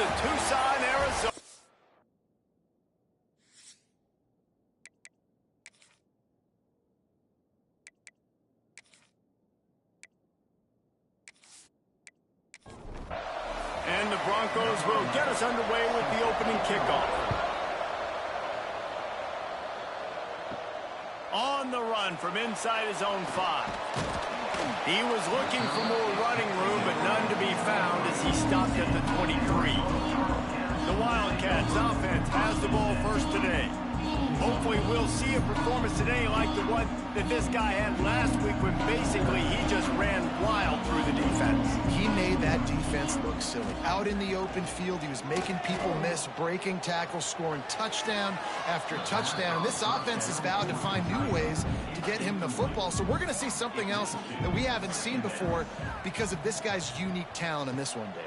to Tucson, Arizona. And the Broncos will get us underway with the opening kickoff. On the run from inside his own 5. He was looking for more running room, but none to be found as he stopped at the 23. The Wildcats offense has the ball first today. Hopefully we'll see a performance today like the one that this guy had last week when basically he just ran wild through the defense. He made that defense look silly. Out in the open field, he was making people miss, breaking tackles, scoring touchdown after touchdown. And this offense is vowed to find new ways to get him the football. So we're going to see something else that we haven't seen before because of this guy's unique talent in this one, Dave.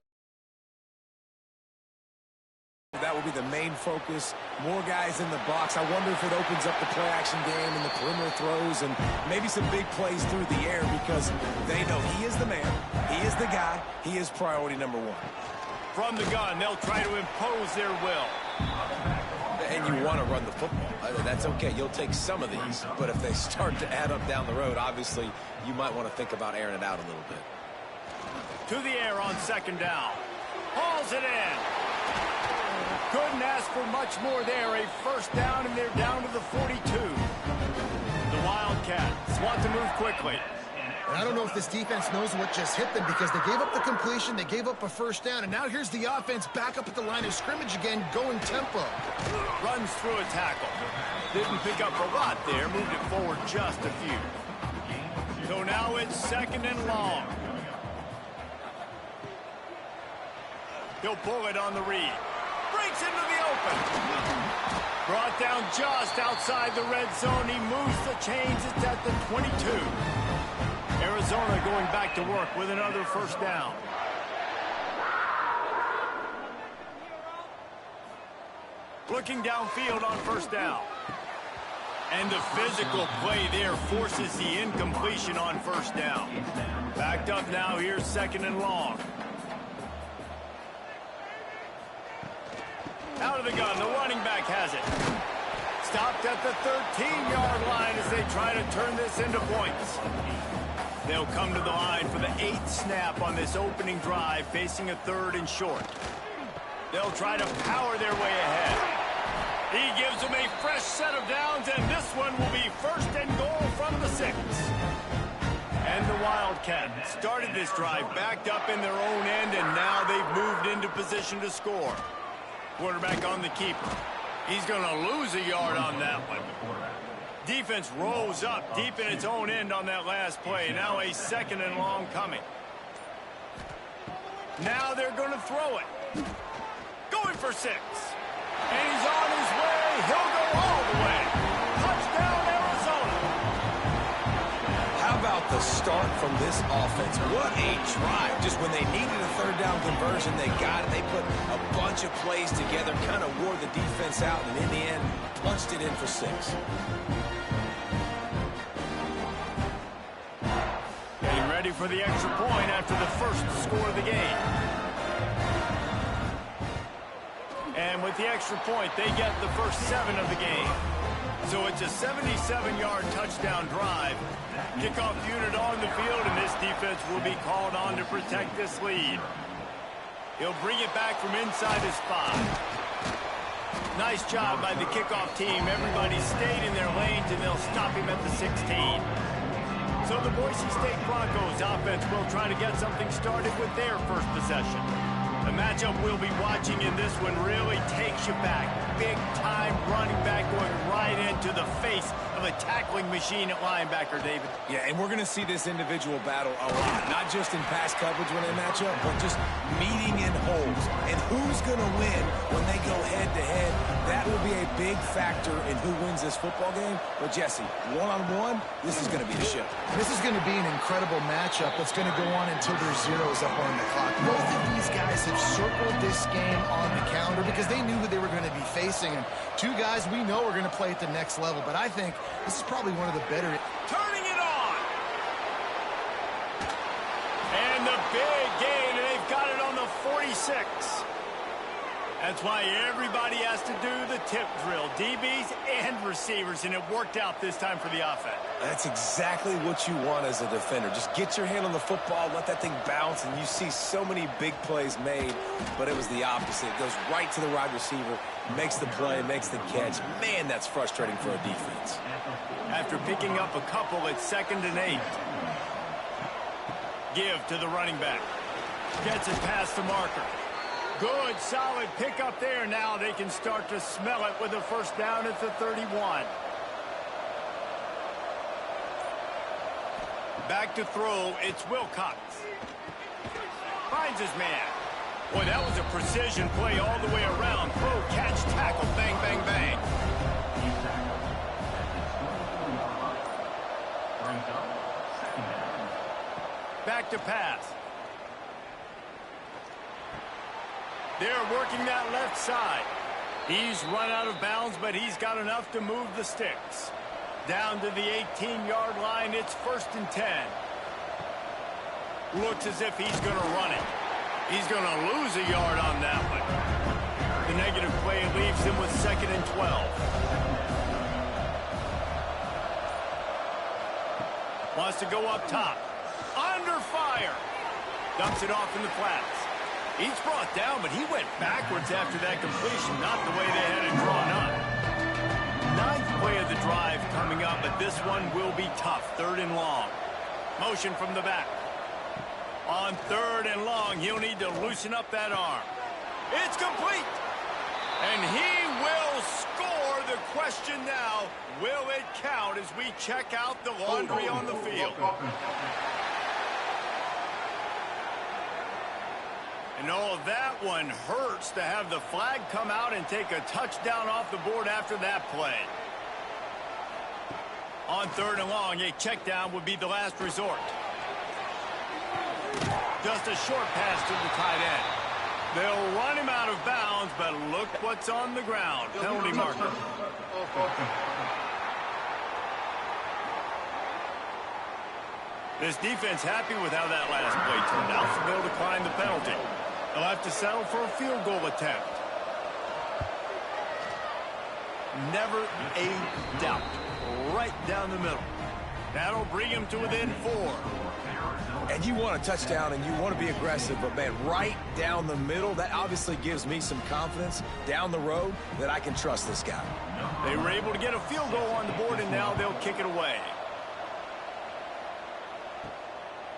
That will be the main focus. More guys in the box. I wonder if it opens up the play-action game and the perimeter throws and maybe some big plays through the air because they know he is the man, he is the guy, he is priority number 1. From the gun, they'll try to impose their will. And you want to run the football. That's okay. You'll take some of these. But if they start to add up down the road, obviously you might want to think about airing it out a little bit. To the air on second down. Hauls it in. Couldn't ask for much more there. A first down, and they're down to the 42. The Wildcats want to move quickly. And I don't know if this defense knows what just hit them because they gave up the completion, they gave up a first down, and now here's the offense back up at the line of scrimmage again, going tempo. Runs through a tackle. Didn't pick up a lot there, moved it forward just a few. So now it's second and long. He'll pull it on the read. Breaks into the open. Brought down just outside the red zone. He moves the chains. It's at the 22. Arizona going back to work with another first down. Looking downfield on first down. And the physical play there forces the incompletion on first down. Backed up now. Here's second and long. Out of the gun, the running back has it. Stopped at the 13-yard line as they try to turn this into points. They'll come to the line for the 8th snap on this opening drive, facing a 3rd and short. They'll try to power their way ahead. He gives them a fresh set of downs, and this one will be first and goal from the 6. And the Wildcats started this drive backed up in their own end, and now they've moved into position to score. Quarterback on the keeper. He's going to lose a yard on that one. Defense rolls up deep in its own end on that last play. Now a second and long coming. Now they're going to throw it. Going for 6. And he's on his way. He'll go all the way. Touchdown, Arizona. How about the start from this offense? What a drive. Just when they needed a 3rd down conversion, they got it. They put a bunch of plays together, kind of wore the defense out, and in the end, punched it in for 6. Getting ready for the extra point after the first score of the game. And with the extra point, they get the first 7 of the game. So it's a 77-yard touchdown drive. Kickoff unit on the field, and this defense will be called on to protect this lead. He'll bring it back from inside his 5. Nice job by the kickoff team. Everybody stayed in their lanes, and they'll stop him at the 16. So the Boise State Broncos offense will try to get something started with their first possession. The matchup we'll be watching in this one really takes you back. Big-time running back going right into the face of a tackling machine at linebacker, David. Yeah, and we're going to see this individual battle a lot. Not just in pass coverage when they match up, but just meeting in holes. And who's going to win when they go head-to-head? That will be a big factor in who wins this football game. But, Jesse, one-on-one, this is going to be a show. This is going to be an incredible matchup that's going to go on until there's zeros up on the clock. Both of these guys have circled this game on the calendar because they knew who they were going to be facing. And 2 guys we know are going to play at the next level. But I think this is probably one of the better. Turning it on. And the big gain, and they've got it on the 46. That's why everybody has to do the tip drill, DBs and receivers, and it worked out this time for the offense. That's exactly what you want as a defender. Just get your hand on the football, let that thing bounce, and you see so many big plays made, but it was the opposite. It goes right to the wide receiver, makes the play, makes the catch. Man, that's frustrating for a defense. After picking up a couple, it's 2nd and 8. Give to the running back. Gets it past the marker. Good, solid pickup there. Now they can start to smell it with a first down at the 31. Back to throw, it's Wilcox. Finds his man. Boy, that was a precision play all the way around. Throw, catch, tackle, bang, bang, bang. Back to pass. They're working that left side. He's run out of bounds, but he's got enough to move the sticks. Down to the 18-yard line, it's 1st and 10. Looks as if he's going to run it. He's going to lose a yard on that one. The negative play leaves him with 2nd and 12. Wants to go up top. Under fire. Dumps it off in the flats. He's brought down, but he went backwards after that completion, not the way they had it drawn up. 9th play of the drive coming up, but this one will be tough. 3rd and long. Motion from the back. On 3rd and long, he'll need to loosen up that arm. It's complete. And he will score. The question now, will it count as we check out the laundry on the field? And oh, that one hurts to have the flag come out and take a touchdown off the board after that play. On 3rd and long, a check down would be the last resort. Just a short pass to the tight end. They'll run him out of bounds, but look what's on the ground. Penalty marker. This defense happy with how that last play turned out, so they'll decline the penalty. They'll have to settle for a field goal attempt. Never a doubt. Right down the middle. That'll bring him to within 4. And you want a touchdown and you want to be aggressive, but man, right down the middle, that obviously gives me some confidence down the road that I can trust this guy. They were able to get a field goal on the board, and now they'll kick it away.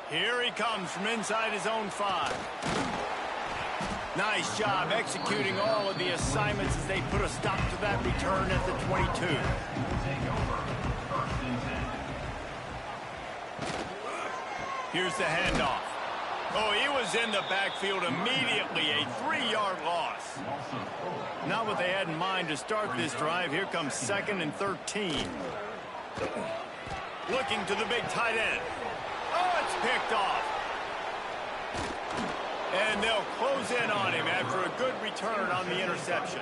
Here he comes from inside his own 5. Nice job executing all of the assignments as they put a stop to that return at the 22. Here's the handoff. Oh, he was in the backfield immediately. A 3-yard loss. Not what they had in mind to start this drive. Here comes 2nd and 13. Looking to the big tight end. Oh, it's picked off. And they'll close in on him after a good return on the interception.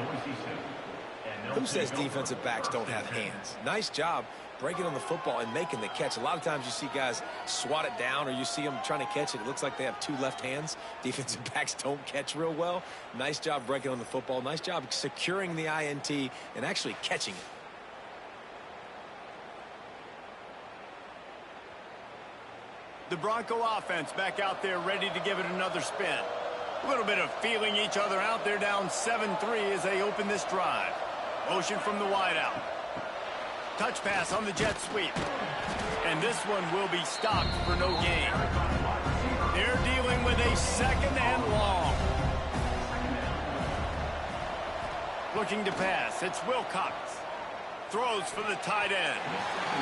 Who says defensive backs don't have hands? Nice job breaking on the football and making the catch. A lot of times you see guys swat it down or you see them trying to catch it. It looks like they have 2 left hands. Defensive backs don't catch real well. Nice job breaking on the football. Nice job securing the INT and actually catching it. The Bronco offense back out there ready to give it another spin. A little bit of feeling each other out. They're down 7-3 as they open this drive. Motion from the wideout. Touch pass on the jet sweep. And this one will be stopped for no gain. They're dealing with a 2nd and long. Looking to pass. It's Wilcox. Throws for the tight end.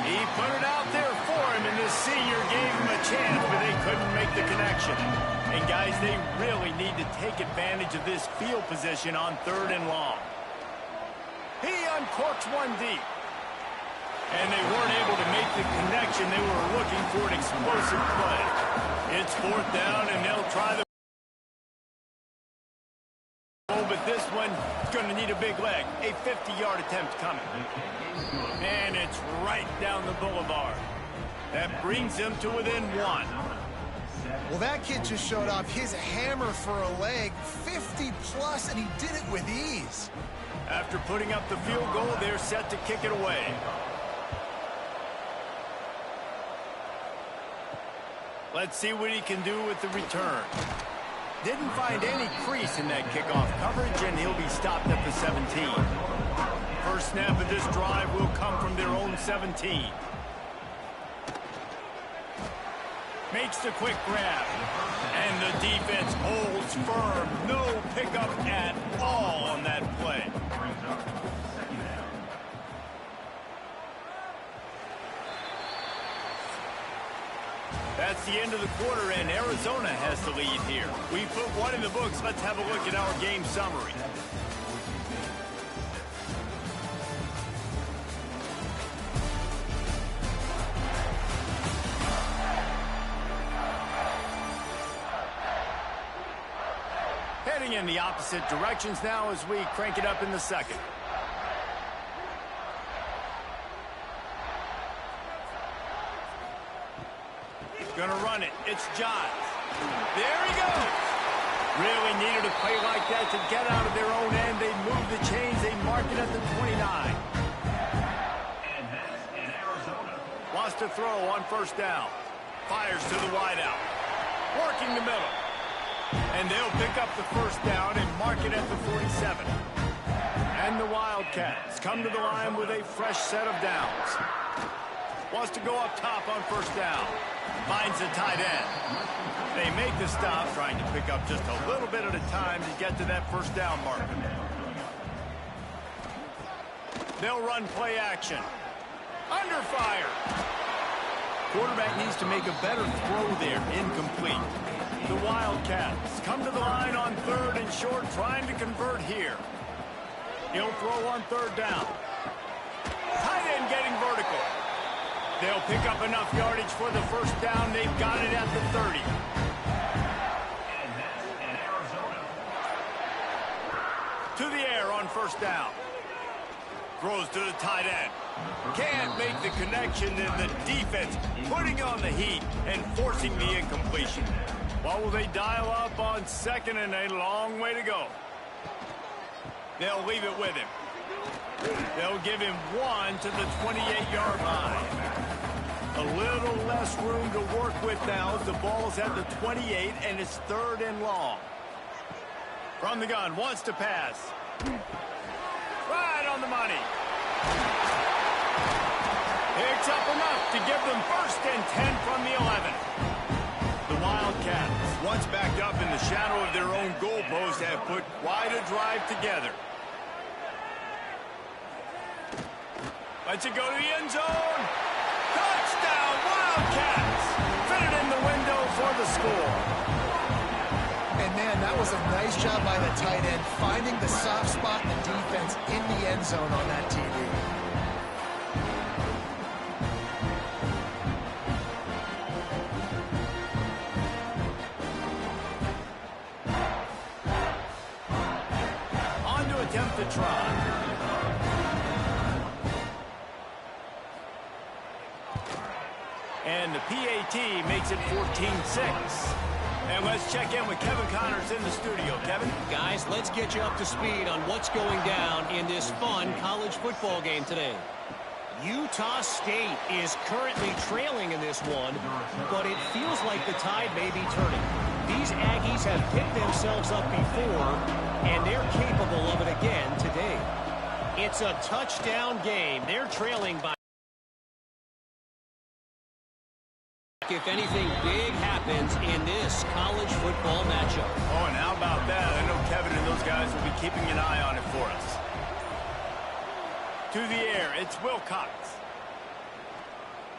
He put it out there for him, and the senior gave him a chance, but they couldn't make the connection. And, guys, they really need to take advantage of this field position on 3rd and long. He uncorks one deep. And they weren't able to make the connection. They were looking for an explosive play. It's 4th down, and they'll try the... but this one is going to need a big leg. A 50-yard attempt coming. And it's right down the boulevard. That brings them to within 1. Well, that kid just showed off his hammer for a leg, 50-plus, and he did it with ease. After putting up the field goal, they're set to kick it away. Let's see what he can do with the return. Didn't find any crease in that kickoff coverage, and he'll be stopped at the 17. First snap of this drive will come from their own 17. Makes the quick grab. And the defense holds firm. No pickup at all on that play. That's the end of the quarter, and Arizona has the lead here. We put one in the books. Let's have a look at our game summary. Heading in the opposite directions now as we crank it up in the second. Gonna run it. It's Johns. There he goes. Really needed a play like that to get out of their own end. They move the chains. They mark it at the 29. Wants to throw on first down. Fires to the wideout. Working the middle. And they'll pick up the first down and mark it at the 47. And the Wildcats come to the line with a fresh set of downs. Wants to go up top on first down. Finds the tight end. They make the stop, trying to pick up just a little bit at a time to get to that first down marker. They'll run play action. Under fire. Quarterback needs to make a better throw there. Incomplete. The Wildcats come to the line on third and short, trying to convert here. He'll throw on third down. Tight end getting vertical. They'll pick up enough yardage for the first down. They've got it at the 30. To the air on first down. Throws to the tight end. Can't make the connection, and the defense putting on the heat and forcing the incompletion. What will they dial up on second, and a long way to go? They'll leave it with him. They'll give him one to the 28-yard line. A little less room to work with now as the ball's at the 28, and it's third and long. From the gun, wants to pass. Right on the money. Picks up enough to give them first and 10 from the 11. The Wildcats, once backed up in the shadow of their own goalpost, have put quite a drive together. Lets it go to the end zone. Touchdown, Wildcats! Fit it in the window for the score. And, man, that was a nice job by the tight end, finding the soft spot in the defense in the end zone on that TD. On to attempt the try. And the PAT makes it 14-6. And let's check in with Kevin Connors in the studio. Kevin? Guys, let's get you up to speed on what's going down in this fun college football game today. Utah State is currently trailing in this one, but it feels like the tide may be turning. These Aggies have picked themselves up before, and they're capable of it again today. It's a touchdown game. They're trailing by... If anything big happens in this college football matchup. Oh, and how about that? I know Kevin and those guys will be keeping an eye on it for us. To the air, it's Wilcox.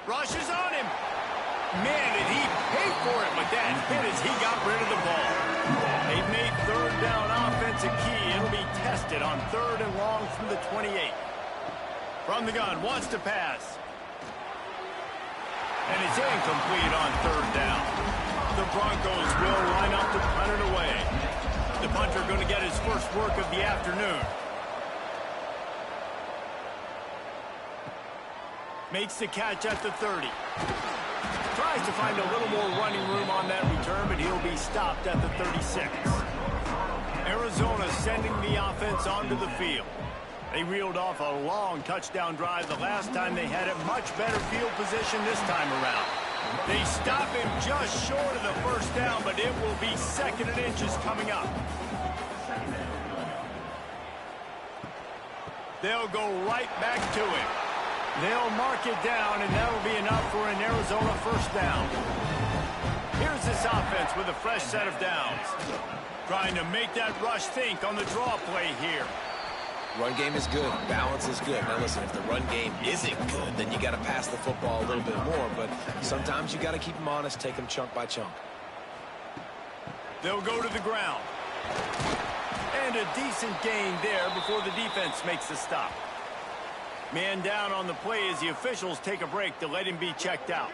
Rushes on him. Man, did he pay for it with that hit as he got rid of the ball. They've made third down offense a key. It'll be tested on third and long from the 28. From the gun, wants to pass. And it's incomplete on third down. The Broncos will line up to punt it away. The punter going to get his first work of the afternoon. Makes the catch at the 30. Tries Tries to find a little more running room on that return, but he'll be stopped at the 36. Arizona sending the offense onto the field. They reeled off a long touchdown drive the last time. They had a much better field position this time around. They stop him just short of the first down, but it will be 2nd and inches coming up. They'll go right back to him. They'll mark it down, and that'll be enough for an Arizona first down. Here's this offense with a fresh set of downs. Trying to make that rush think on the draw play here. Run game is good. Balance is good. Now listen, if the run game isn't good, then you got to pass the football a little bit more. But sometimes you got to keep them honest, take them chunk by chunk. They'll go to the ground. And a decent gain there before the defense makes the stop. Man down on the play as the officials take a break to let him be checked out.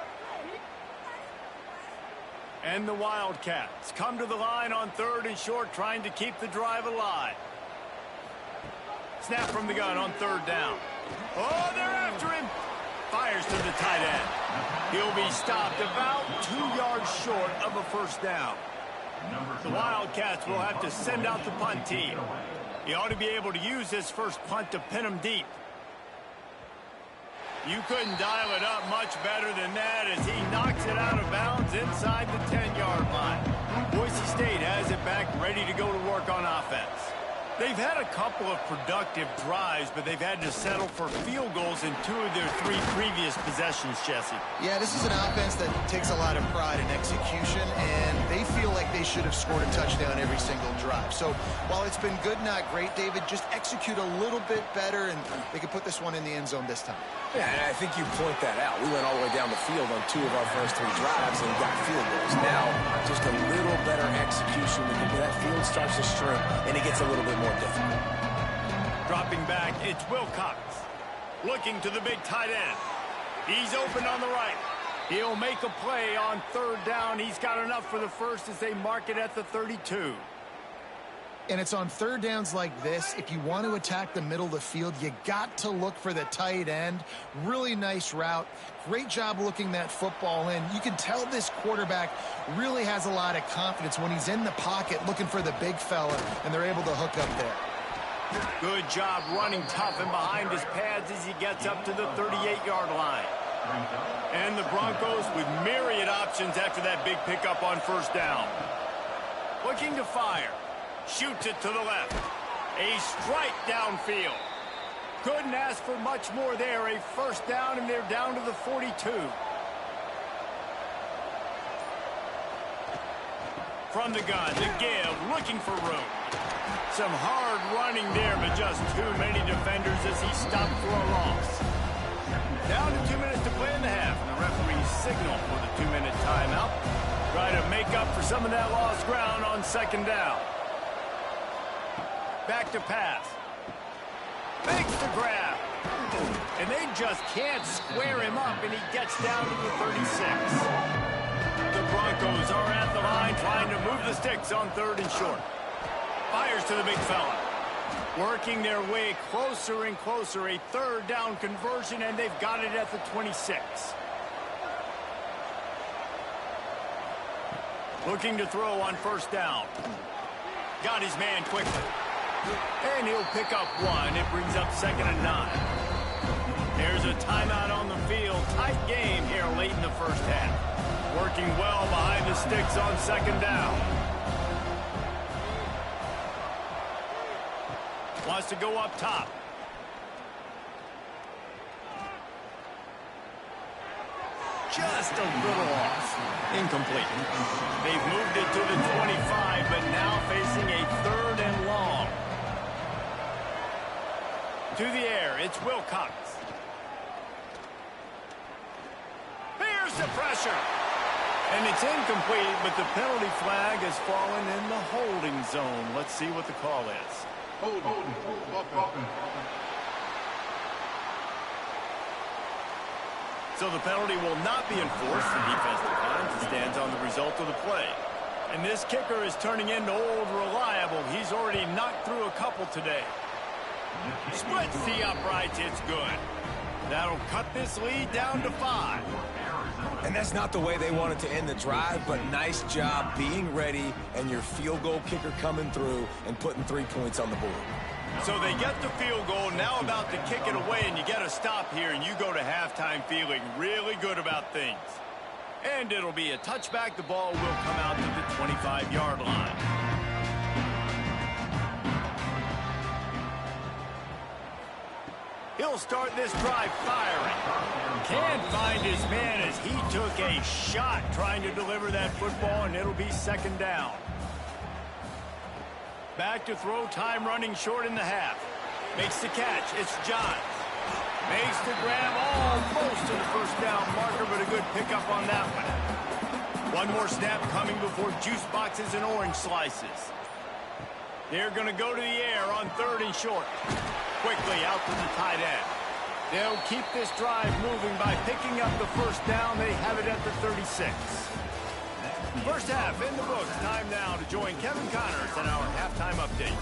And the Wildcats come to the line on 3rd and short, trying to keep the drive alive. Snap from the gun on 3rd down. Oh, they're after him. Fires to the tight end. He'll be stopped about 2 yards short of a first down. The Wildcats will have to send out the punt team. He ought to be able to use this first punt to pin him deep. You couldn't dial it up much better than that as he knocks it out of bounds inside the 10-yard line. Boise State has it back, ready to go to work on offense. They've had a couple of productive drives, but they've had to settle for field goals in 2 of their 3 previous possessions, Jesse. Yeah, this is an offense that takes a lot of pride in execution, and they feel like they should have scored a touchdown every single drive. So while it's been good, not great, David, just execute a little bit better, and they can put this one in the end zone this time. Yeah, and I think you point that out. We went all the way down the field on 2 of our first 3 drives and got field goals. Now, just a little better execution. That field starts to shrink, and it gets a little bit more difficult. Dropping back, it's Wilcox. Looking to the big tight end. He's open on the right. He'll make a play on 3rd down. He's got enough for the first as they mark it at the 32. And it's on 3rd downs like this. If you want to attack the middle of the field, you got to look for the tight end. Really nice route. Great job looking that football in. You can tell this quarterback really has a lot of confidence when he's in the pocket looking for the big fella, and they're able to hook up there. Good job running tough and behind his pads as he gets up to the 38-yard line. And the Broncos with myriad options after that big pickup on 1st down. Looking to fire. Shoots it to the left. A strike downfield. Couldn't ask for much more there. A first down, and they're down to the 42. From the gun, the give, looking for room. Some hard running there, but just too many defenders as he stopped for a loss. Down to 2 minutes to play in the half, and the referee signal for the 2-minute timeout. Try to make up for some of that lost ground on 2nd down. Back to pass. Makes the grab. And they just can't square him up, and he gets down to the 36. The Broncos are at the line trying to move the sticks on 3rd and short. Fires to the big fella. Working their way closer and closer. A 3rd down conversion, and they've got it at the 26. Looking to throw on 1st down. Got his man quickly. And he'll pick up 1. It brings up 2nd and 9. There's a timeout on the field. Tight game here late in the first half. Working well behind the sticks on 2nd down. Wants to go up top. Just a little off. Incomplete. They've moved it to the 25, but now facing a 3rd and long. To the air, it's Wilcox. Here's the pressure. And it's incomplete, but the penalty flag has fallen in the holding zone. Let's see what the call is. So the penalty will not be enforced. The defense declines and stands on the result of the play. And this kicker is turning into old reliable. He's already knocked through a couple today. Splits the uprights. It's good. That'll cut this lead down to 5. And that's not the way they wanted to end the drive, but nice job being ready and your field goal kicker coming through and putting 3 points on the board. So they get the field goal, now about to kick it away, and you get a stop here, and you go to halftime feeling really good about things. And it'll be a touchback. The ball will come out to the 25-yard line. He'll start this drive firing. Can't find his man as he took a shot trying to deliver that football, and it'll be second down. Back to throw, time running short in the half. Makes the catch. It's Johns. Makes the grab almost to the first down marker, but a good pickup on that one. One more snap coming before juice boxes and orange slices. They're going to go to the air on 3rd and short. Quickly out to the tight end. They'll keep this drive moving by picking up the first down. They have it at the 36. First half in the books. Time now to join Kevin Connors in our halftime update.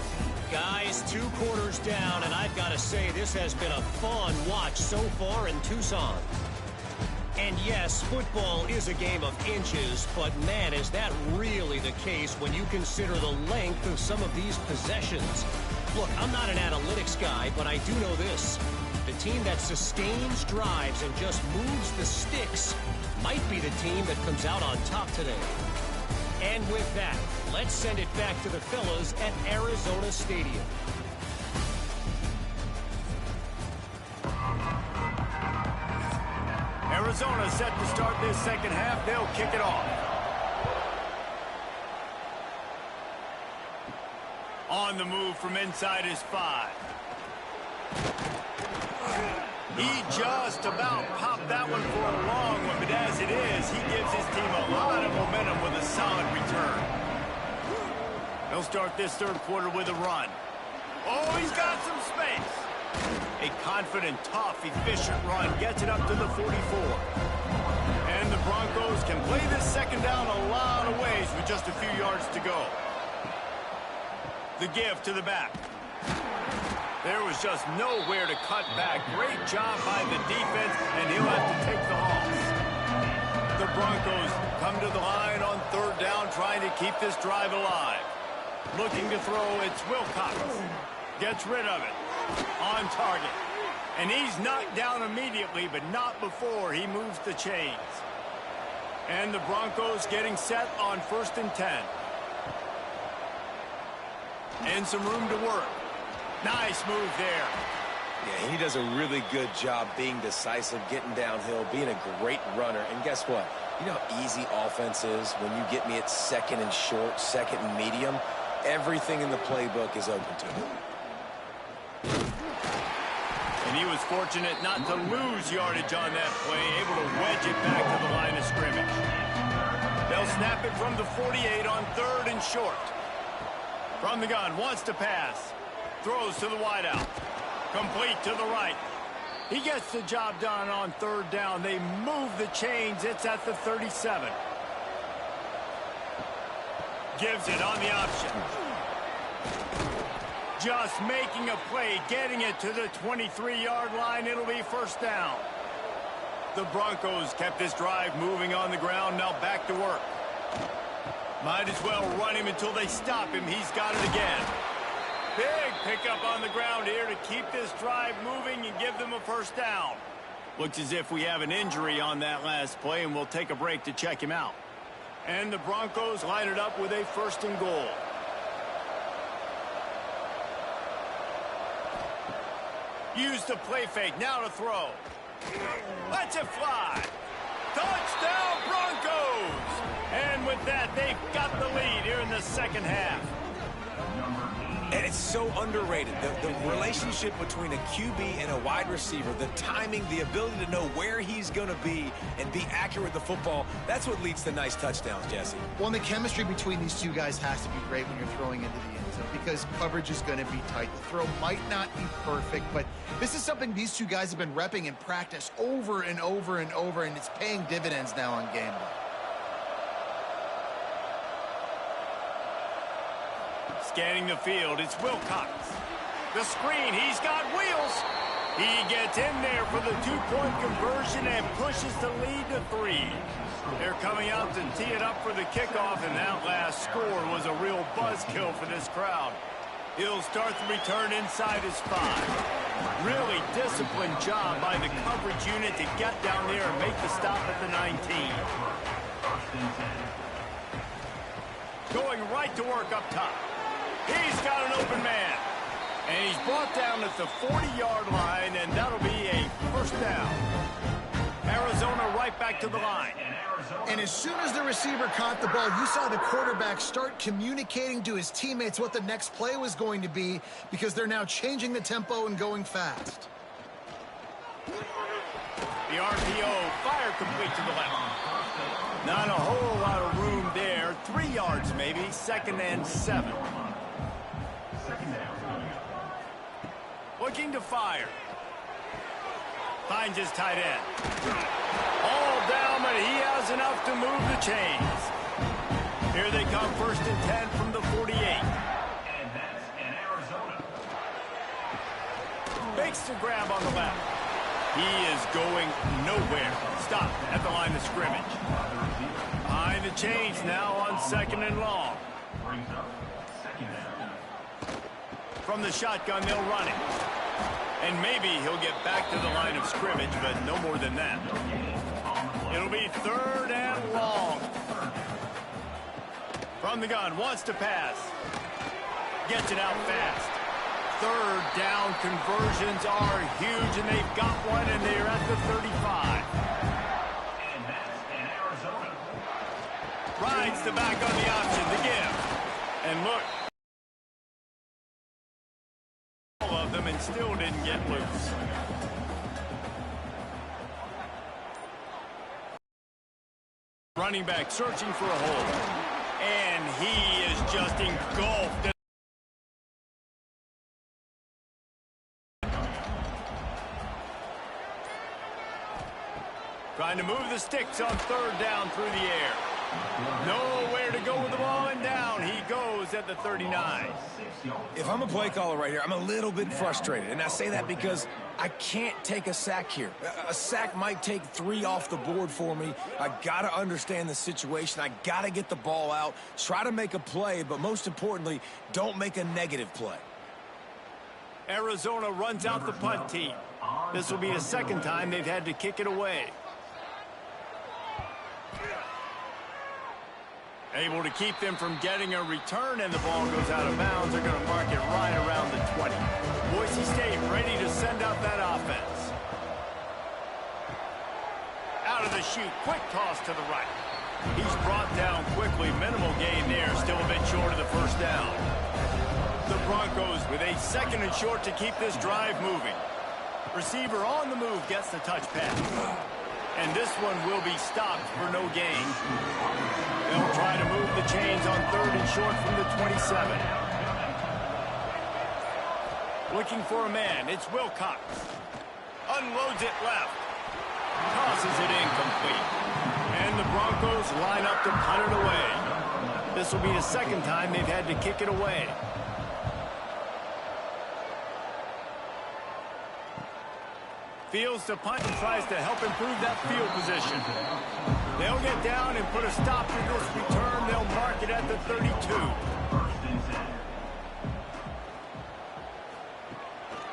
Guys, 2 quarters down, and I've got to say this has been a fun watch so far in Tucson. And yes, football is a game of inches, but man, is that really the case when you consider the length of some of these possessions. Look, I'm not an analytics guy, but I do know this. The team that sustains drives and just moves the sticks might be the team that comes out on top today. And with that, let's send it back to the fellas at Arizona Stadium. Arizona set to start this second half. They'll kick it off. On the move from inside his 5. He just about popped that one for a long one, but as it is, he gives his team a lot of momentum with a solid return. They'll start this 3rd quarter with a run. Oh, he's got some space. A confident, tough, efficient run gets it up to the 44. And the Broncos can play this second down a lot of ways with just a few yards to go. The give to the back. There was just nowhere to cut back. Great job by the defense, and he'll have to take the loss. The Broncos come to the line on 3rd down, trying to keep this drive alive. Looking to throw, it's Wilcox. Gets rid of it. On target. And he's knocked down immediately, but not before he moves the chains. And the Broncos getting set on 1st and 10. And some room to work. Nice move there. Yeah, he does a really good job being decisive, getting downhill, being a great runner. And guess what? You know how easy offense is when you get me at 2nd and short, 2nd and medium? Everything in the playbook is open to him. And he was fortunate not to lose yardage on that play, able to wedge it back to the line of scrimmage. They'll snap it from the 48 on 3rd and short. From the gun, wants to pass. Throws to the wideout. Complete to the right. He gets the job done on 3rd down. They move the chains. It's at the 37. Gives it on the option. Just making a play, getting it to the 23-yard line. It'll be 1st down. The Broncos kept this drive moving on the ground. Now back to work. Might as well run him until they stop him. He's got it again. Big pickup on the ground here to keep this drive moving and give them a 1st down. Looks as if we have an injury on that last play, and we'll take a break to check him out. And the Broncos line it up with a 1st and goal. Use the play fake, now to throw. Lets it fly. Touchdown, Broncos! And with that, they've got the lead here in the second half. And it's so underrated. The relationship between a QB and a wide receiver, the timing, the ability to know where he's going to be and be accurate with the football, that's what leads to nice touchdowns, Jesse. Well, and the chemistry between these two guys has to be great when you're throwing into the end zone because coverage is going to be tight. The throw might not be perfect, but this is something these two guys have been repping in practice over and over and over, and it's paying dividends now on game day. Scanning the field, it's Wilcox. The screen, he's got wheels. He gets in there for the two-point conversion and pushes the lead to 3. They're coming out to tee it up for the kickoff, and that last score was a real buzzkill for this crowd. He'll start the return inside his 5. Really disciplined job by the coverage unit to get down there and make the stop at the 19. Going right to work up top. He's got an open man. And he's brought down at the 40-yard line, and that'll be a first down. Arizona right back to the line. And as soon as the receiver caught the ball, you saw the quarterback start communicating to his teammates what the next play was going to be, because they're now changing the tempo and going fast. The RPO, fire complete to the left. Not a whole lot of room there. 3 yards maybe, 2nd and 7. Looking to fire. Finds his tight end. All down, but he has enough to move the chains. Here they come, 1st and 10 from the 48. And that's in Arizona. Makes the grab on the left. He is going nowhere. Stop at the line of scrimmage. Behind the chains now on 2nd and long. Brings up 2nd down. From the shotgun, they'll run it. And maybe he'll get back to the line of scrimmage, but no more than that. It'll be 3rd and long. From the gun, wants to pass. Gets it out fast. 3rd down conversions are huge, and they've got one, and they're at the 35. And that's in Arizona. Rides the back on the option, the give. And look. Of them and still didn't get loose. Running back searching for a hole. And he is just engulfed. Trying to move the sticks on 3rd down through the air. Nowhere to go with the ball, and down he goes at the 39. If I'm a play caller right here, I'm a little bit frustrated. And I say that because I can't take a sack here. A sack might take 3 off the board for me. I got to understand the situation. I got to get the ball out, try to make a play, but most importantly, don't make a negative play. Arizona runs out the punt team. This will be the 2nd time they've had to kick it away. Able to keep them from getting a return, and the ball goes out of bounds. They're going to mark it right around the 20. Boise State ready to send out that offense. Out of the chute, quick toss to the right. He's brought down quickly. Minimal gain there, still a bit short of the 1st down. The Broncos with a 2nd and short to keep this drive moving. Receiver on the move gets the touch pass. And this one will be stopped for no gain. They'll try to move the chains on 3rd and short from the 27. Looking for a man. It's Wilcox. Unloads it left. Tosses it incomplete. And the Broncos line up to punt it away. This will be the 2nd time they've had to kick it away. Fields to punt and tries to help improve that field position. They'll get down and put a stop to this return. They'll mark it at the 32.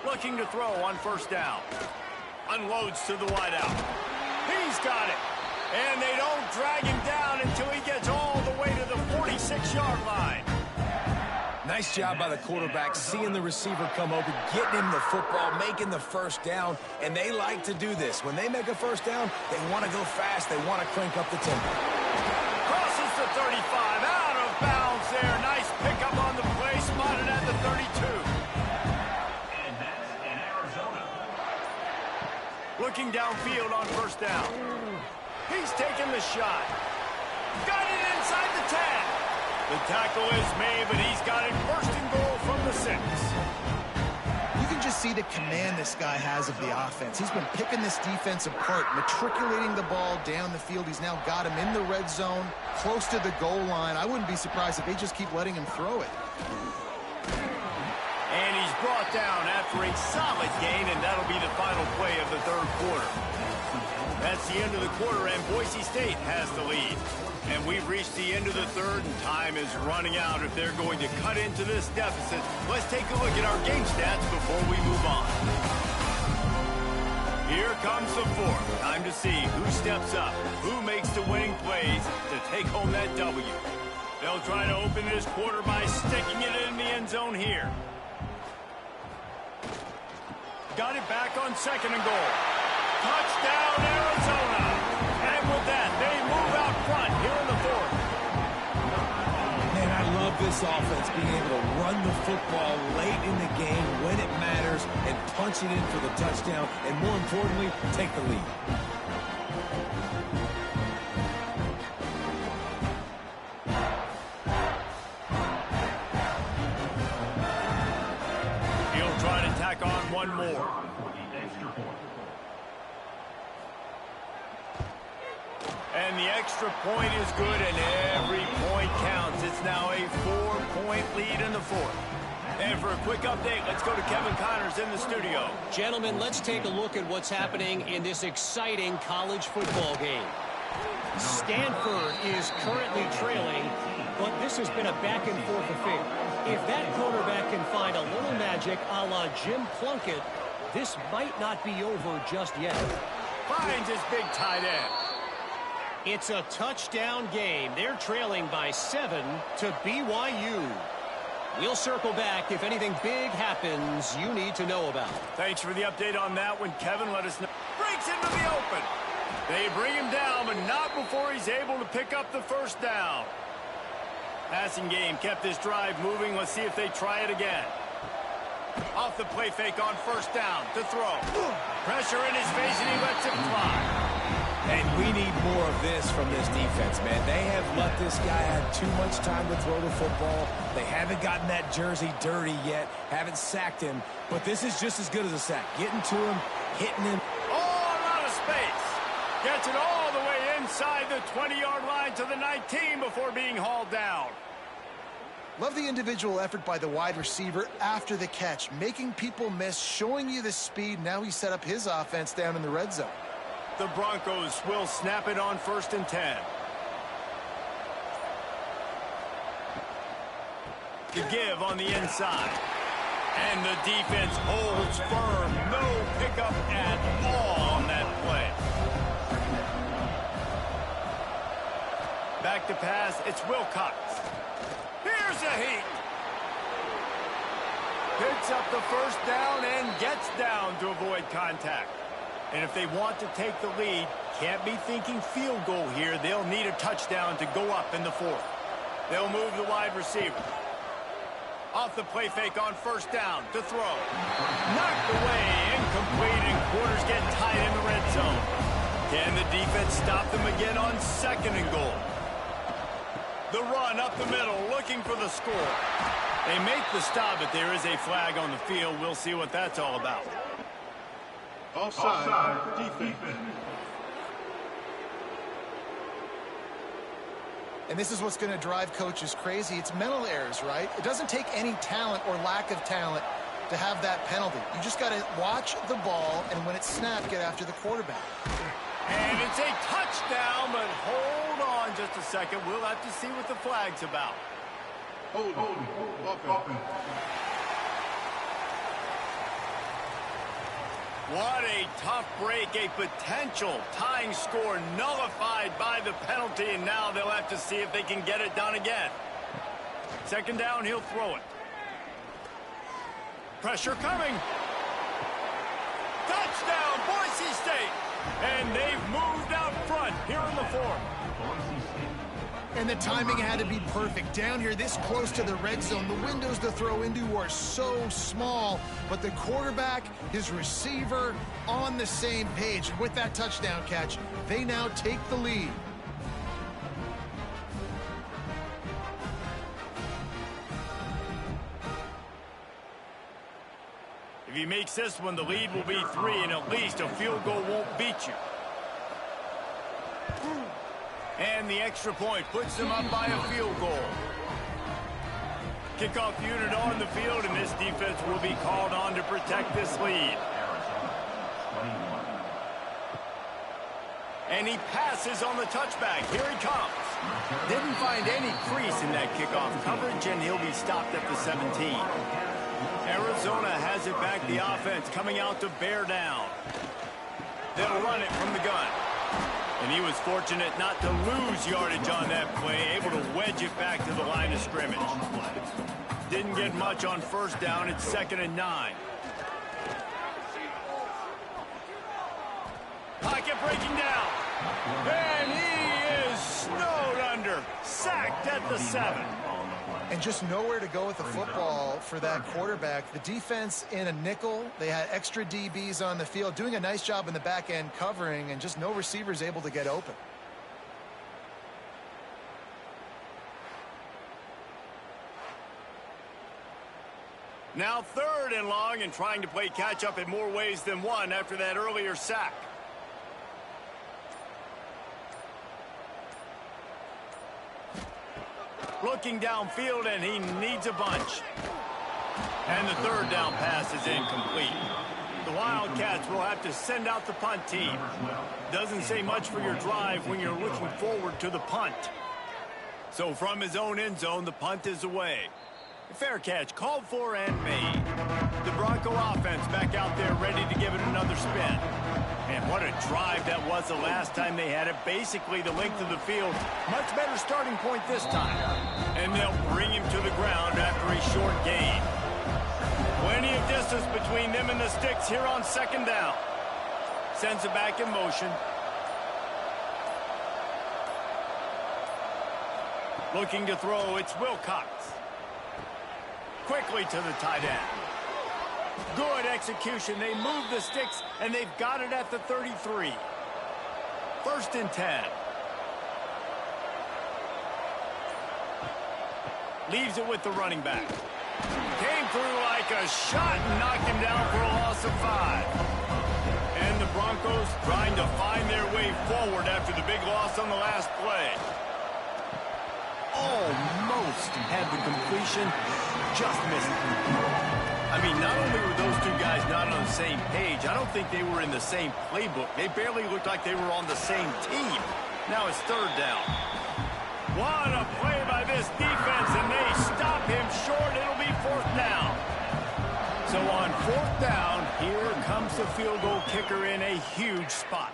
Looking to throw on 1st down. Unloads to the wideout. He's got it. And they don't drag him down until he gets all the way to the 46-yard line. Nice job by the quarterback, seeing the receiver come open, getting him the football, making the 1st down, and they like to do this. When they make a 1st down, they want to go fast. They want to crank up the tempo. Crosses the 35, out of bounds there. Nice pickup on the play, spotted at the 32. And that's in Arizona. Looking downfield on 1st down. He's taking the shot. Got it inside the 10. The tackle is made, but he's got it 1st and goal from the 6. You can just see the command this guy has of the offense. He's been picking this defense apart, matriculating the ball down the field. He's now got him in the red zone, close to the goal line. I wouldn't be surprised if they just keep letting him throw it. And he's brought down after a solid gain, and that'll be the final play of the third quarter. That's the end of the quarter, and Boise State has the lead. And we've reached the end of the third, and time is running out if they're going to cut into this deficit. Let's take a look at our game stats before we move on. Here comes the fourth. Time to see who steps up, who makes the winning plays to take home that W. They'll try to open this quarter by sticking it in the end zone here. Got it back on 2nd and goal. Touchdown, Arizona. And with that, they move out front here in the fourth. Man, I love this offense being able to run the football late in the game when it matters and punch it in for the touchdown and, more importantly, take the lead. He'll try to tack on one more. And the extra point is good, and every point counts. It's now a 4-point lead in the fourth. And for a quick update, let's go to Kevin Connors in the studio. Gentlemen, let's take a look at what's happening in this exciting college football game. Stanford is currently trailing, but this has been a back-and-forth affair. If that quarterback can find a little magic a la Jim Plunkett, this might not be over just yet. Finds his big tight end. It's a touchdown game. They're trailing by 7 to BYU. We'll circle back if anything big happens you need to know about. Thanks for the update on that one, Kevin. Let us know. Breaks into the open. They bring him down, but not before he's able to pick up the first down. Passing game kept this drive moving. Let's see if they try it again. Off the play fake on 1st down to throw. Pressure in his face, and he lets it fly. And we need more of this from this defense, man. They have let this guy have too much time to throw the football. They haven't gotten that jersey dirty yet, haven't sacked him. But this is just as good as a sack. Getting to him, hitting him. All out of space. Gets it all the way inside the 20-yard line to the 19 before being hauled down. Love the individual effort by the wide receiver after the catch, making people miss, showing you the speed. Now he set up his offense down in the red zone. The Broncos will snap it on 1st and 10. To give on the inside. And the defense holds firm. No pickup at all on that play. Back to pass. It's Wilcox. Here's a heat. Picks up the 1st down and gets down to avoid contact. And if they want to take the lead, can't be thinking field goal here. They'll need a touchdown to go up in the fourth. They'll move the wide receiver. Off the play fake on 1st down to throw. Knocked away, incomplete, and quarters get tight in the red zone. Can the defense stop them again on 2nd and goal? The run up the middle, looking for the score. They make the stop, but there is a flag on the field. We'll see what that's all about. Offside, defense. And this is what's going to drive coaches crazy. It's mental errors, right? It doesn't take any talent or lack of talent to have that penalty. You just got to watch the ball, and when it's snapped, get after the quarterback. And it's a touchdown, but hold on just a second. We'll have to see what the flag's about. Hold. What a tough break, a potential tying score nullified by the penalty, and now they'll have to see if they can get it done again. 2nd down, he'll throw it. Pressure coming. Touchdown, Boise State. And they've moved out front here in the fourth. And the timing had to be perfect. Down here this close to the red zone, the windows to throw into are so small, but the quarterback, his receiver, on the same page. With that touchdown catch, they now take the lead. If he makes this one, the lead will be 3, and at least a field goal won't beat you. And the extra point puts them up by a field goal. Kickoff unit on the field, and this defense will be called on to protect this lead. And he passes on the touchback. Here he comes. Didn't find any crease in that kickoff coverage, and he'll be stopped at the 17. Arizona has it back, the offense coming out to bear down. They'll run it from the gun. And he was fortunate not to lose yardage on that play, able to wedge it back to the line of scrimmage. Didn't get much on first down. It's 2nd and 9. Pocket breaking down. And he is snowed under. Sacked at the 7. And just nowhere to go with the football for that quarterback. The defense in a nickel. They had extra DBs on the field, doing a nice job in the back end covering, and just no receivers able to get open. Now 3rd and long, and trying to play catch up in more ways than one after that earlier sack. Looking downfield, and he needs a bunch. And the 3rd down pass is incomplete. The Wildcats will have to send out the punt team. Doesn't say much for your drive when you're looking forward to the punt. So from his own end zone, the punt is away. Fair catch called for and made. The Bronco offense back out there ready to give it another spin. And what a drive that was the last time they had it. Basically the length of the field. Much better starting point this time. And they'll bring him to the ground after a short gain. Plenty of distance between them and the sticks here on 2nd down. Sends it back in motion. Looking to throw, it's Wilcox. Quickly to the tight end. Good execution. They move the sticks, and they've got it at the 33. 1st and 10. Leaves it with the running back. Came through like a shot and knocked him down for a loss of 5. And the Broncos trying to find their way forward after the big loss on the last play. Almost had the completion, just missed it. I mean, not only were those two guys not on the same page, I don't think they were in the same playbook. They barely looked like they were on the same team. Now it's 3rd down. What a play by this defense, and they stop him short. It'll be 4th down. So on 4th down, here comes the field goal kicker in a huge spot.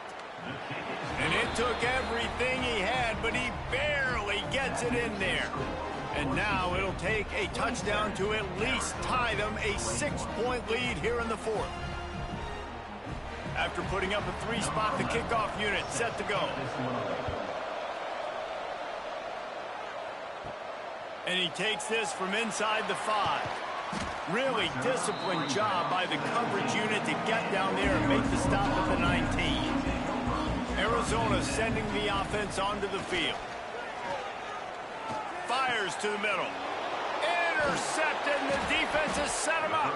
And it took everything he had, but he barely gets it in there. And now it'll take a touchdown to at least tie them a 6-point lead here in the 4th. After putting up a 3-spot, the kickoff unit set to go. And he takes this from inside the 5. Really disciplined job by the coverage unit to get down there and make the stop at the 19. Arizona sending the offense onto the field. Fires to the middle. Intercepted, and the defense has set him up.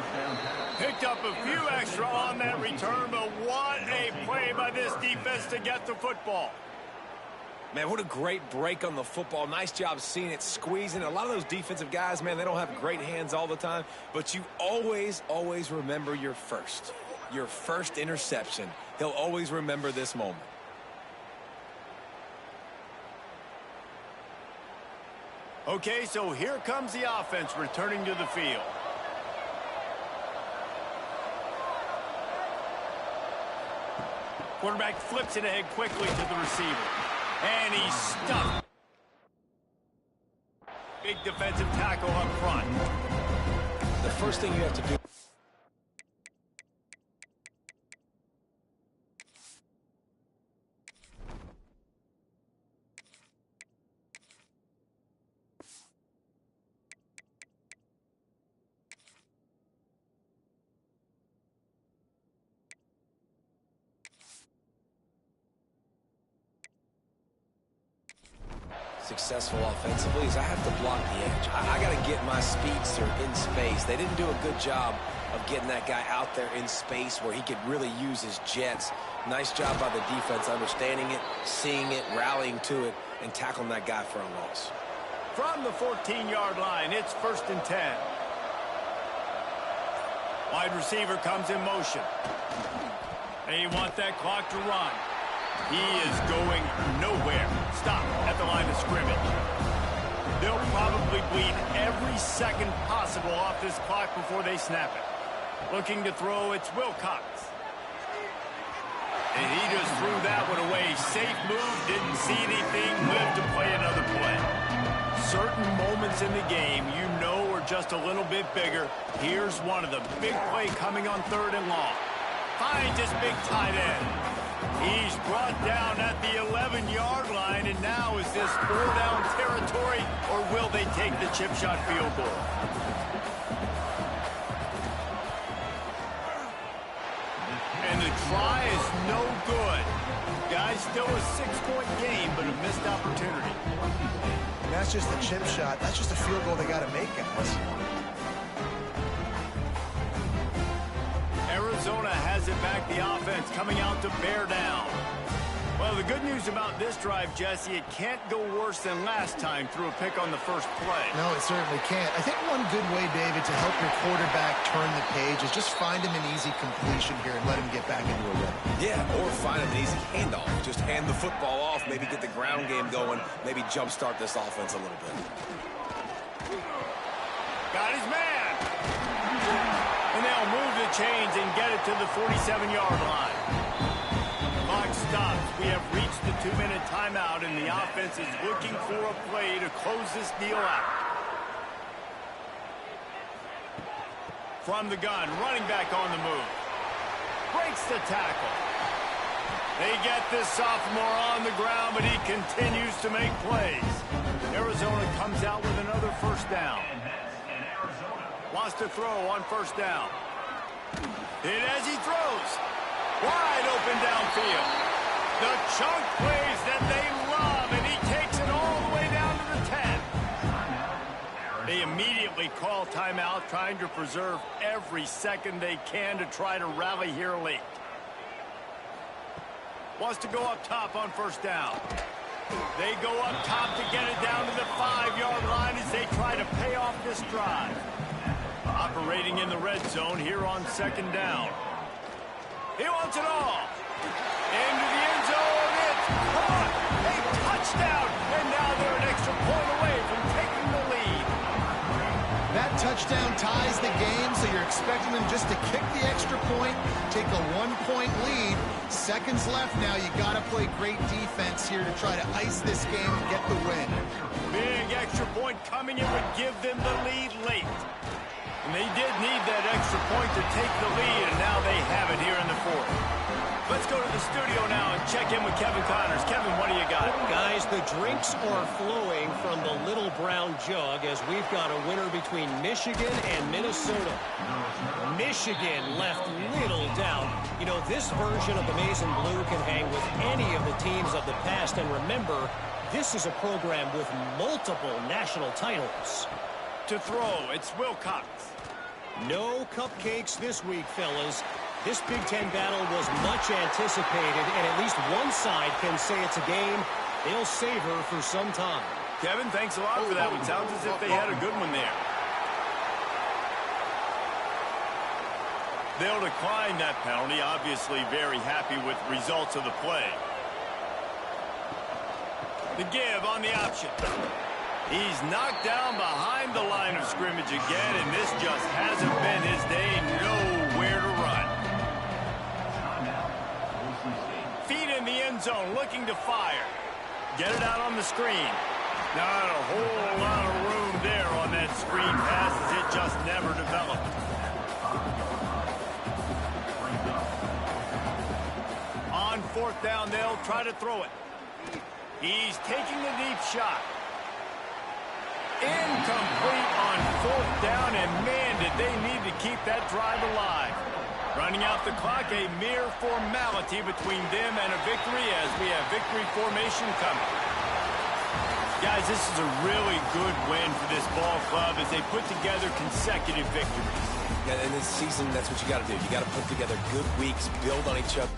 Picked up a few extra on that return, but what a play by this defense to get the football. Man, what a great break on the football. Nice job seeing it, squeezing. A lot of those defensive guys, man, they don't have great hands all the time, but you always, always remember your first interception. He'll always remember this moment. Okay, so here comes the offense returning to the field. Quarterback flips it ahead quickly to the receiver. And he's stuffed. Big defensive tackle up front. The first thing you have to do. Successful offensively is I have to block the edge. I got to get my speedster in space. They didn't do a good job of getting that guy out there in space where he could really use his jets. Nice job by the defense understanding it, seeing it, rallying to it, and tackling that guy for a loss. From the 14-yard line, it's 1st and 10. Wide receiver comes in motion. They want that clock to run. He is going nowhere. Stop at the line of scrimmage. They'll probably bleed every second possible off this clock before they snap it. Looking to throw, it's Wilcox. And he just threw that one away. Safe move, didn't see anything, lived to play another play. Certain moments in the game you know are just a little bit bigger. Here's one of them. Big play coming on 3rd and long. Finds his big tight end. He's brought down at the 11-yard line, and now is this 4-down territory, or will they take the chip shot field goal? And the try is no good. Guys, still a 6-point game, but a missed opportunity. And that's just a chip shot. That's just a field goal they got to make, guys. Arizona has it back, the offense coming out to bear down. Well, the good news about this drive, Jesse, it can't go worse than last time through a pick on the first play. No, it certainly can't. I think one good way, David, to help your quarterback turn the page is just find him an easy completion here and let him get back into a rhythm. Yeah, or find him an easy handoff. Just hand the football off, maybe get the ground game going, maybe jumpstart this offense a little bit. Got his man. And they'll move the chains and get it to the 47-yard line. Clock stops. We have reached the 2-minute timeout, and the offense is looking for a play to close this deal out. From the gun, running back on the move. Breaks the tackle. They get this sophomore on the ground, but he continues to make plays. Arizona comes out with another 1st down. Wants to throw on 1st down. And as he throws, wide open downfield. The chunk plays that they love, and he takes it all the way down to the 10. They immediately call timeout, trying to preserve every second they can to try to rally here late. Wants to go up top on 1st down. They go up top to get it down to the 5-yard line as they try to pay off this drive. Operating in the red zone here on 2nd down. He wants it all. Into the end zone. It's caught. A touchdown. And now they're an extra point away from taking the lead. That touchdown ties the game, so you're expecting them just to kick the extra point, take a 1-point lead. Seconds left now. You got to play great defense here to try to ice this game and get the win. Big extra point coming. It would give them the lead late. And they did need that extra point to take the lead, and now they have it here in the 4th. Let's go to the studio now and check in with Kevin Connors. Kevin, what do you got? Guys, the drinks are flowing from the little brown jug as we've got a winner between Michigan and Minnesota. Michigan left little doubt. You know, this version of the Maize and Blue can hang with any of the teams of the past, and remember, this is a program with multiple national titles. To throw, it's Wilcox. No cupcakes this week, fellas. This Big Ten battle was much anticipated, and at least one side can say it's a game they'll savor for some time. Kevin, thanks a lot for that one. Sounds as if they had a good one there. They'll decline that penalty, obviously very happy with results of the play. The give on the option. He's knocked down behind the line of scrimmage again, and this just hasn't been his day. Nowhere to run. Feet in the end zone, looking to fire. Get it out on the screen. Not a whole lot of room there on that screen pass, as it just never developed. On 4th down, they'll try to throw it. He's taking the deep shot. Incomplete on 4th down, and man, did they need to keep that drive alive. Running out the clock, a mere formality between them and a victory as we have victory formation coming. Guys, this is a really good win for this ball club as they put together consecutive victories. Yeah, in this season, that's what you got to do. You got to put together good weeks, build on each other.